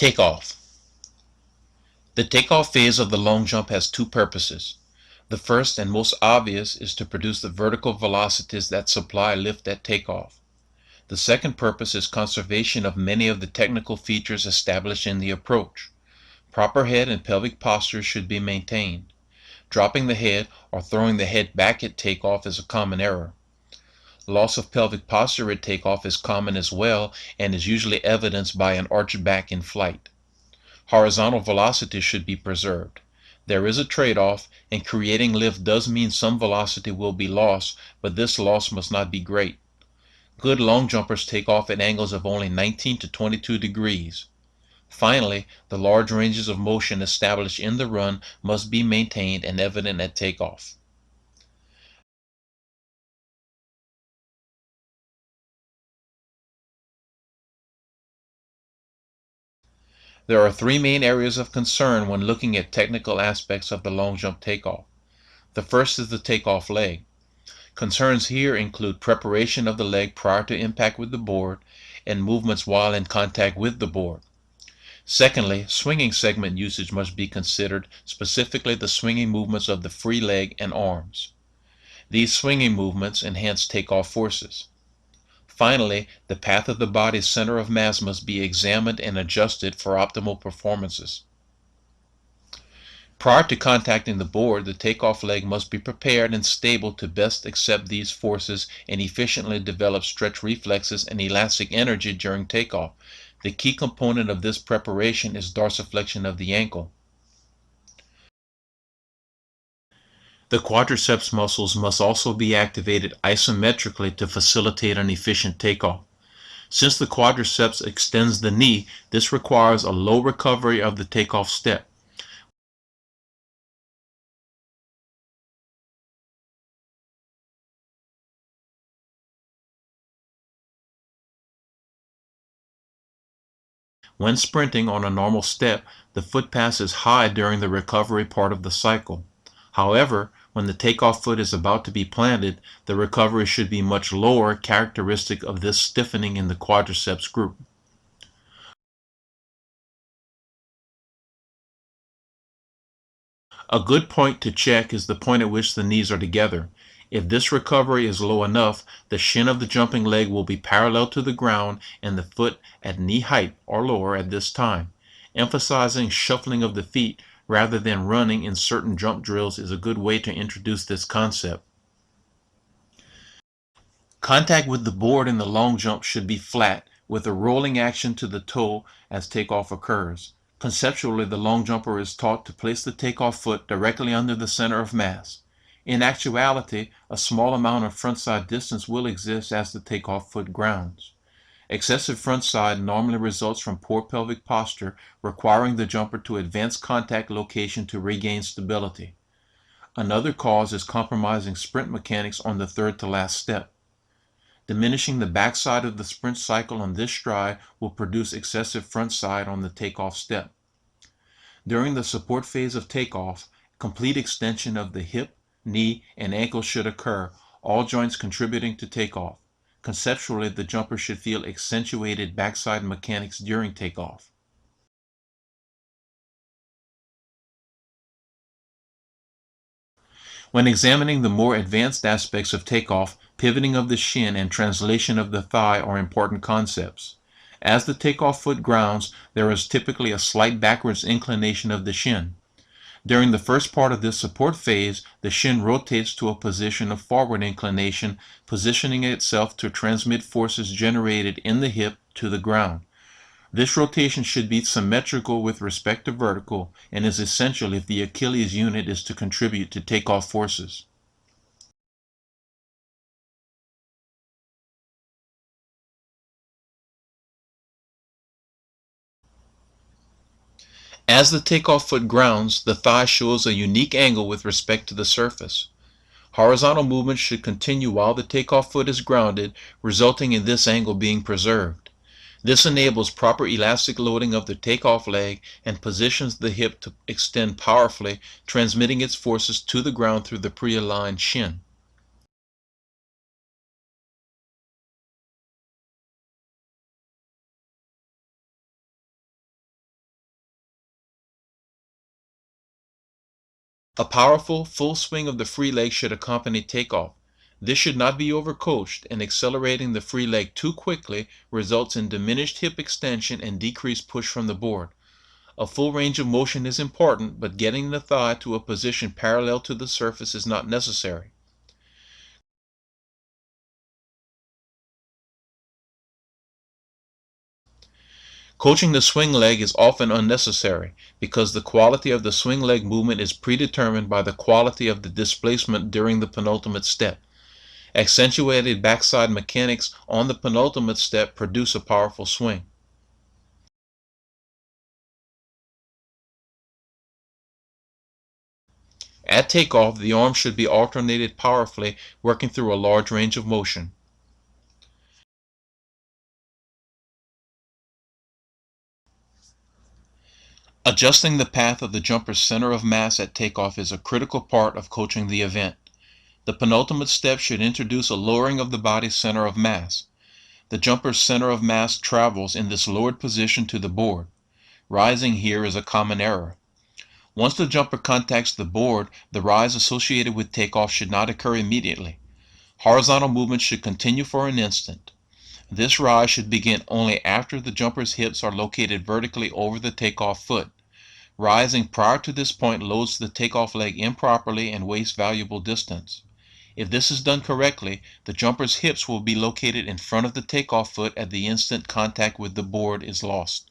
Takeoff. The takeoff phase of the long jump has two purposes. The first and most obvious is to produce the vertical velocities that supply lift at takeoff. The second purpose is conservation of many of the technical features established in the approach. Proper head and pelvic posture should be maintained. Dropping the head or throwing the head back at takeoff is a common error. Loss of pelvic posture at takeoff is common as well and is usually evidenced by an arched back in flight. Horizontal velocity should be preserved. There is a trade-off, and creating lift does mean some velocity will be lost, but this loss must not be great. Good long jumpers take off at angles of only 19 to 22 degrees. Finally, the large ranges of motion established in the run must be maintained and evident at takeoff. There are three main areas of concern when looking at technical aspects of the long jump takeoff. The first is the takeoff leg. Concerns here include preparation of the leg prior to impact with the board and movements while in contact with the board. Secondly, swinging segment usage must be considered, specifically the swinging movements of the free leg and arms. These swinging movements enhance takeoff forces. Finally, the path of the body's center of mass must be examined and adjusted for optimal performances. Prior to contacting the board, the takeoff leg must be prepared and stable to best accept these forces and efficiently develop stretch reflexes and elastic energy during takeoff. The key component of this preparation is dorsiflexion of the ankle. The quadriceps muscles must also be activated isometrically to facilitate an efficient takeoff. Since the quadriceps extends the knee, this requires a low recovery of the takeoff step. When sprinting on a normal step, the foot passes high during the recovery part of the cycle. However, when the takeoff foot is about to be planted, the recovery should be much lower, characteristic of this stiffening in the quadriceps group. A good point to check is the point at which the knees are together. If this recovery is low enough, the shin of the jumping leg will be parallel to the ground and the foot at knee height or lower at this time. Emphasizing shuffling of the feet rather than running in certain jump drills is a good way to introduce this concept. Contact with the board in the long jump should be flat, with a rolling action to the toe as takeoff occurs. Conceptually, the long jumper is taught to place the takeoff foot directly under the center of mass. In actuality, a small amount of frontside distance will exist as the takeoff foot grounds. Excessive frontside normally results from poor pelvic posture, requiring the jumper to advance contact location to regain stability. Another cause is compromising sprint mechanics on the third to last step. Diminishing the backside of the sprint cycle on this stride will produce excessive front side on the takeoff step. During the support phase of takeoff, complete extension of the hip, knee, and ankle should occur, all joints contributing to takeoff. Conceptually, the jumper should feel accentuated backside mechanics during takeoff. When examining the more advanced aspects of takeoff, pivoting of the shin and translation of the thigh are important concepts. As the takeoff foot grounds, there is typically a slight backwards inclination of the shin. During the first part of this support phase, the shin rotates to a position of forward inclination, positioning itself to transmit forces generated in the hip to the ground. This rotation should be symmetrical with respect to vertical and is essential if the Achilles unit is to contribute to takeoff forces. As the takeoff foot grounds, the thigh shows a unique angle with respect to the surface. Horizontal movement should continue while the takeoff foot is grounded, resulting in this angle being preserved. This enables proper elastic loading of the takeoff leg and positions the hip to extend powerfully, transmitting its forces to the ground through the pre-aligned shin. A powerful, full swing of the free leg should accompany takeoff. This should not be overcoached, and accelerating the free leg too quickly results in diminished hip extension and decreased push from the board. A full range of motion is important, but getting the thigh to a position parallel to the surface is not necessary. Coaching the swing leg is often unnecessary because the quality of the swing leg movement is predetermined by the quality of the displacement during the penultimate step. Accentuated backside mechanics on the penultimate step produce a powerful swing. At takeoff, the arm should be alternated powerfully, working through a large range of motion. Adjusting the path of the jumper's center of mass at takeoff is a critical part of coaching the event. The penultimate step should introduce a lowering of the body's center of mass. The jumper's center of mass travels in this lowered position to the board. Rising here is a common error. Once the jumper contacts the board, the rise associated with takeoff should not occur immediately. Horizontal movement should continue for an instant. This rise should begin only after the jumper's hips are located vertically over the takeoff foot. Rising prior to this point loads the takeoff leg improperly and wastes valuable distance. If this is done correctly, the jumper's hips will be located in front of the takeoff foot at the instant contact with the board is lost.